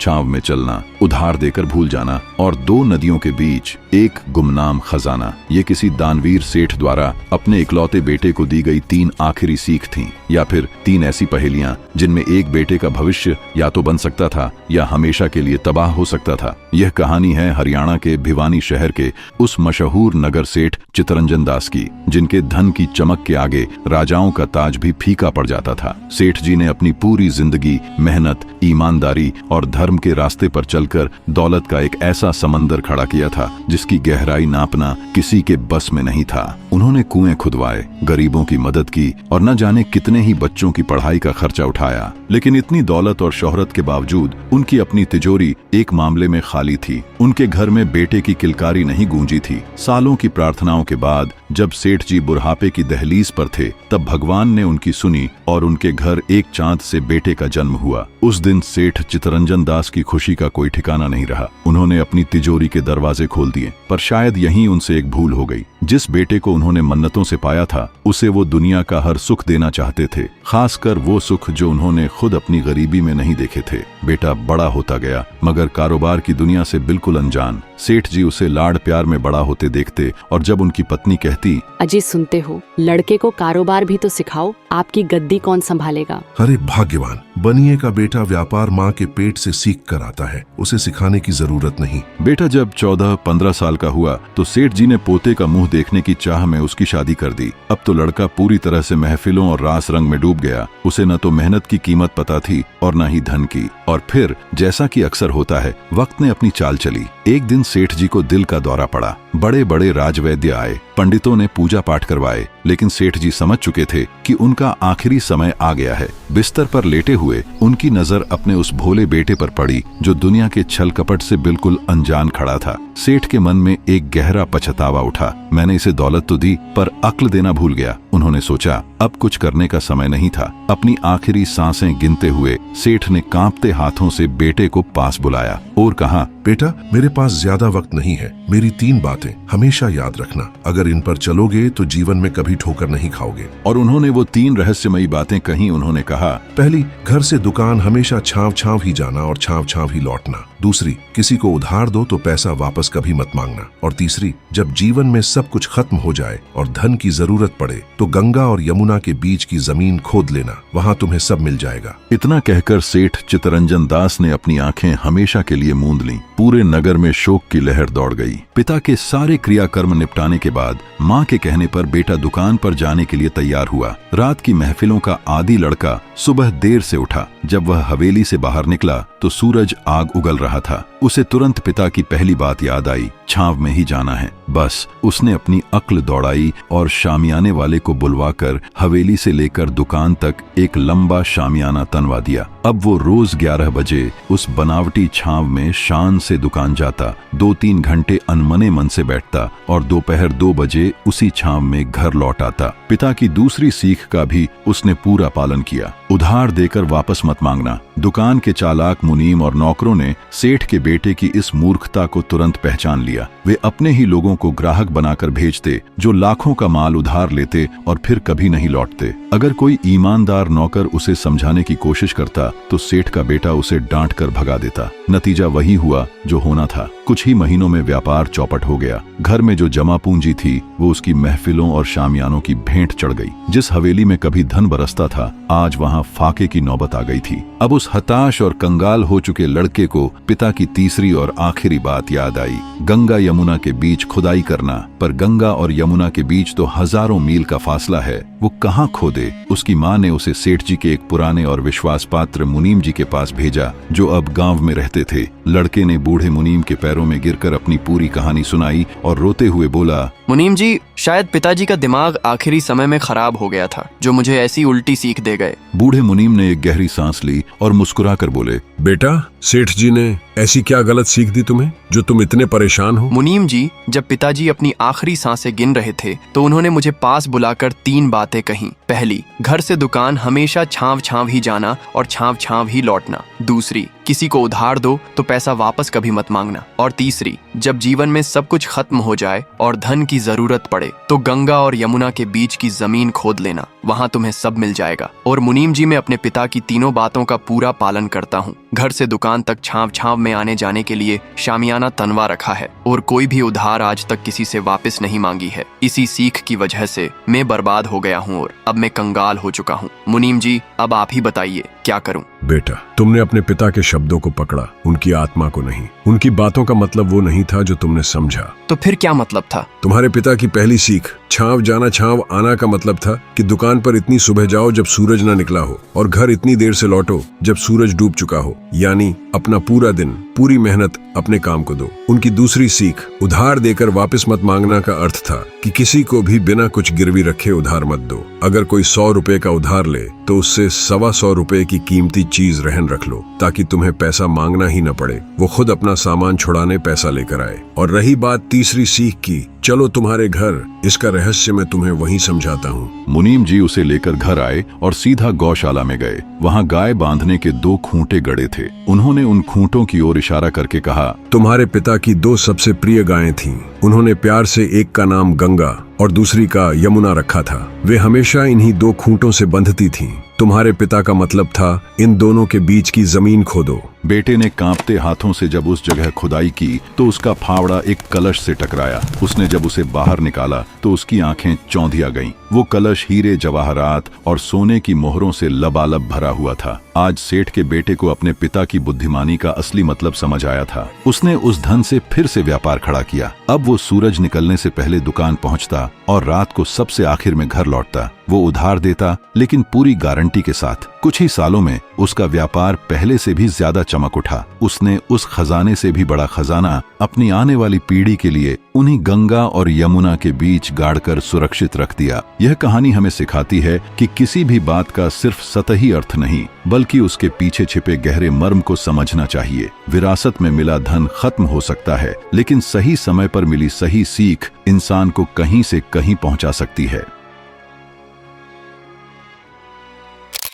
छांव में चलना, उधार देकर भूल जाना और दो नदियों के बीच एक गुमनाम खजाना। ये किसी दानवीर सेठ द्वारा अपने इकलौते बेटे को दी गई 3 आखिरी सीख थीं, या फिर 3 ऐसी पहेलियां जिनमें एक बेटे का भविष्य या तो बन सकता था या हमेशा के लिए तबाह हो सकता था। यह कहानी है हरियाणा के भिवानी शहर के उस मशहूर नगर सेठ चितरंजन दास की, जिनके धन की चमक के आगे राजाओं का ताज भी फीका पड़ जाता था। सेठ जी ने अपनी पूरी जिंदगी मेहनत, ईमानदारी और धर्म के रास्ते पर चलकर दौलत का एक ऐसा समंदर खड़ा किया था जिसकी गहराई नापना किसी के बस में नहीं था। उन्होंने कुएं खुदवाए, गरीबों की मदद की और न जाने कितने ही बच्चों की पढ़ाई का खर्चा उठाया, लेकिन इतनी दौलत और शोहरत के बावजूद उनकी अपनी तिजोरी एक मामले में खाली थी। उनके घर में बेटे की किलकारी नहीं गूंजी थी। सालों की प्रार्थनाओं के बाद जब सेठ जी बुढ़ापे की दहलीज पर थे, तब भगवान ने उनकी सुनी और उनके घर एक चांद से बेटे का जन्म हुआ। उस दिन सेठ चितरंजन दास की खुशी का कोई ठिकाना नहीं रहा। उन्होंने अपनी तिजोरी के दरवाजे खोल दिए, पर शायद यहीं उनसे एक भूल हो गई। जिस बेटे को उन्होंने मन्नतों से पाया था, उसे वो दुनिया का हर सुख देना चाहते थे, खासकर वो सुख जो उन्होंने खुद अपनी गरीबी में नहीं देखे थे। बेटा बड़ा होता गया, मगर कारोबार की दुनिया से बिल्कुल अनजान। सेठ जी उसे लाड प्यार में बड़ा होते देखते, और जब उनकी पत्नी कहती, अजय सुनते हो, लड़के को कारोबार भी तो सिखाओ, आपकी गद्दी कौन संभालेगा? अरे भाग्यवान, बनिए का बेटा व्यापार माँ के पेट से सीख कर आता है, उसे सिखाने की जरूरत नहीं। बेटा जब 14-15 साल का हुआ तो सेठ जी ने पोते का मुंह देखने की चाह में उसकी शादी कर दी। अब तो लड़का पूरी तरह से महफिलों और रास रंग में डूब गया। उसे न तो मेहनत की कीमत पता थी और न ही धन की। और फिर जैसा कि अक्सर होता है, वक्त ने अपनी चाल चली। एक दिन सेठ जी को दिल का दौरा पड़ा। बड़े बड़े राजवैद्य आए, पंडितों ने पूजा पाठ करवाए, लेकिन सेठ जी समझ चुके थे कि उनका आखिरी समय आ गया है। बिस्तर पर लेटे हुए उनकी नजर अपने उस भोले बेटे पर पड़ी जो दुनिया के छल कपट से बिल्कुल अनजान खड़ा था। सेठ के मन में एक गहरा पछतावा उठा। मैंने इसे दौलत तो दी, पर अक्ल देना भूल गया। उन्होंने सोचा, अब कुछ करने का समय नहीं था। अपनी आखिरी सांसें गिनते हुए सेठ ने कांपते हाथों से बेटे को पास बुलाया और कहा, बेटा, मेरे पास ज्यादा वक्त नहीं है। मेरी 3 बातें हमेशा याद रखना। अगर इन पर चलोगे तो जीवन में कभी ठोकर नहीं खाओगे। और उन्होंने वो 3 रहस्यमयी बातें कहीं। उन्होंने कहा, पहली, घर से दुकान हमेशा छांव छांव ही जाना और छांव छांव ही लौटना। दूसरी, किसी को उधार दो तो पैसा वापस कभी मत मांगना। और तीसरी, जब जीवन में सब कुछ खत्म हो जाए और धन की जरूरत पड़े तो गंगा और यमुना के बीच की जमीन खोद लेना, वहाँ तुम्हें सब मिल जाएगा। इतना कहकर सेठ चितरंजन दास ने अपनी आंखें हमेशा के लिए मूंद लीं। पूरे नगर में शोक की लहर दौड़ गई। पिता के सारे क्रियाकर्म निपटाने के बाद माँ के कहने पर बेटा दुकान पर जाने के लिए तैयार हुआ। रात की महफिलों का आदी लड़का सुबह देर से उठा। जब वह हवेली से बाहर निकला तो सूरज आग उगल रहा था। उसे तुरंत पिता की पहली बात याद आई, छांव में ही जाना है। बस उसने अपनी अक्ल दौड़ाई और शामियाने वाले को बुलवाकर हवेली से लेकर दुकान तक एक लंबा शामियाना तनवा दिया। अब वो रोज 11 बजे उस बनावटी छांव में शान से दुकान जाता, 2-3 घंटे अनमने मन से बैठता और दोपहर 2 बजे उसी छांव में घर लौट आता। पिता की दूसरी सीख का भी उसने पूरा पालन किया। उधार देकर वापस मत मांगना। दुकान के चालाक मुनीम और नौकरों ने सेठ के बेटे की इस मूर्खता को तुरंत पहचान लिया। वे अपने ही लोगों को ग्राहक बनाकर भेजते जो लाखों का माल उधार लेते और फिर कभी नहीं लौटते। अगर कोई ईमानदार नौकर उसे समझाने की कोशिश करता तो सेठ का बेटा उसे डांट कर भगा देता। नतीजा वही हुआ जो होना था। कुछ ही महीनों में व्यापार चौपट हो गया। घर में जो जमा पूंजी थी वो उसकी महफिलों और शामियानों की भेंट चढ़ गई। जिस हवेली में कभी धन बरसता था, आज वहां फाके की नौबत आ गई थी। अब उस हताश और कंगाल हो चुके लड़के को पिता की तीसरी और आखिरी बात याद आई। गंगा यमुना के बीच खुदाई करना, पर गंगा और यमुना के बीच तो हजारों मील का फासला है, वो कहाँ खोदे? उसकी माँ ने उसे सेठ जी के एक पुराने और विश्वास पात्र मुनीम जी के पास भेजा जो अब गांव में रहते थे। लड़के ने बूढ़े मुनीम के पैरों में गिरकर अपनी पूरी कहानी सुनाई और रोते हुए बोला, मुनीम जी, शायद पिताजी का दिमाग आखिरी समय में खराब हो गया था जो मुझे ऐसी उल्टी सीख दे गए। बूढ़े मुनीम ने एक गहरी सांस ली और मुस्कुराकर बोले, बेटा, सेठ जी ने ऐसी क्या गलत सीख दी तुम्हें जो तुम इतने परेशान हो? मुनीम जी, जब पिताजी अपनी आखिरी सांसें गिन रहे थे तो उन्होंने मुझे पास बुलाकर 3 बातें कहीं। पहली, घर से दुकान हमेशा छांव छांव ही जाना और छांव छांव ही लौटना। दूसरी, किसी को उधार दो तो पैसा वापस कभी मत मांगना। और तीसरी, जब जीवन में सब कुछ खत्म हो जाए और धन की जरूरत पड़े तो गंगा और यमुना के बीच की जमीन खोद लेना। वहाँ तुम्हें सब मिल जाएगा। और मुनीम जी, मैं अपने पिता की तीनों बातों का पूरा पालन करता हूँ। घर से दुकान तक छाव छाव में आने जाने के लिए शामियाना तनवा रखा है और कोई भी उधार आज तक किसी से वापस नहीं मांगी है। इसी सीख की वजह से मैं बर्बाद हो गया हूँ और अब मैं कंगाल हो चुका हूँ। मुनीम जी, अब आप ही बताइए क्या करूँ। बेटा, तुमने अपने पिता के शब्दों को पकड़ा, उनकी आत्मा को नहीं। उनकी बातों का मतलब वो नहीं था जो तुमने समझा। तो फिर क्या मतलब था? तुम्हारे पिता की पहली सीख छाव जाना छाव आना का मतलब था कि दुकान पर इतनी सुबह जाओ जब सूरज ना निकला हो और घर इतनी देर से लौटो जब सूरज डूब चुका हो, यानी अपना पूरा दिन पूरी मेहनत अपने काम को दो। उनकी दूसरी सीख उधार देकर वापस मत मांगना का अर्थ था कि किसी को भी बिना कुछ गिरवी रखे उधार मत दो। अगर कोई 100 रुपए का उधार ले तो उससे 125 रुपए की कीमती चीज रहन रख लो ताकि तुम्हें पैसा मांगना ही न पड़े, वो खुद अपना सामान छुड़ाने पैसा लेकर आए। और रही बात तीसरी सीख की, चलो तुम्हारे घर, इसका रहस्य मैं तुम्हें वहीं समझाता हूँ। मुनीम जी उसे लेकर घर आए और सीधा गौशाला में गए। वहाँ गाय बांधने के 2 खूंटे गड़े थे। उन्होंने उन खूंटों की ओर इशारा करके कहा, तुम्हारे पिता की 2 सबसे प्रिय गायें थीं। उन्होंने प्यार से एक का नाम गंगा और दूसरी का यमुना रखा था। वे हमेशा इन्हीं 2 खूंटों से बंधती थीं। तुम्हारे पिता का मतलब था इन दोनों के बीच की जमीन खोदो। बेटे ने कांपते हाथों से जब उस जगह खुदाई की तो उसका फावड़ा एक कलश से टकराया। उसने जब उसे बाहर निकाला तो उसकी आंखें चौंधिया गईं। वो कलश हीरे जवाहरात और सोने की मोहरों से लबालब भरा हुआ था। आज सेठ के बेटे को अपने पिता की बुद्धिमानी का असली मतलब समझ आया था। उसने उस धन से फिर से व्यापार खड़ा किया। अब वो सूरज निकलने से पहले दुकान पहुंचता और रात को सबसे आखिर में घर लौटता। वो उधार देता, लेकिन पूरी गारंटी के साथ। कुछ ही सालों में उसका व्यापार पहले से भी ज्यादा चमक उठा। उसने उस खजाने से भी बड़ा खजाना अपनी आने वाली पीढ़ी के लिए उन्हीं गंगा और यमुना के बीच गाड़कर सुरक्षित रख दिया। यह कहानी हमें सिखाती है कि किसी भी बात का सिर्फ सतही अर्थ नहीं, बल्कि उसके पीछे छिपे गहरे मर्म को समझना चाहिए। विरासत में मिला धन खत्म हो सकता है, लेकिन सही समय पर मिली सही सीख इंसान को कहीं से कहीं पहुंचा सकती है।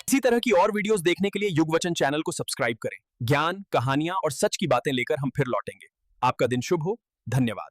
इसी तरह की और वीडियोस देखने के लिए युगवचन चैनल को सब्सक्राइब करें। ज्ञान, कहानियां और सच की बातें लेकर हम फिर लौटेंगे। आपका दिन शुभ हो। धन्यवाद।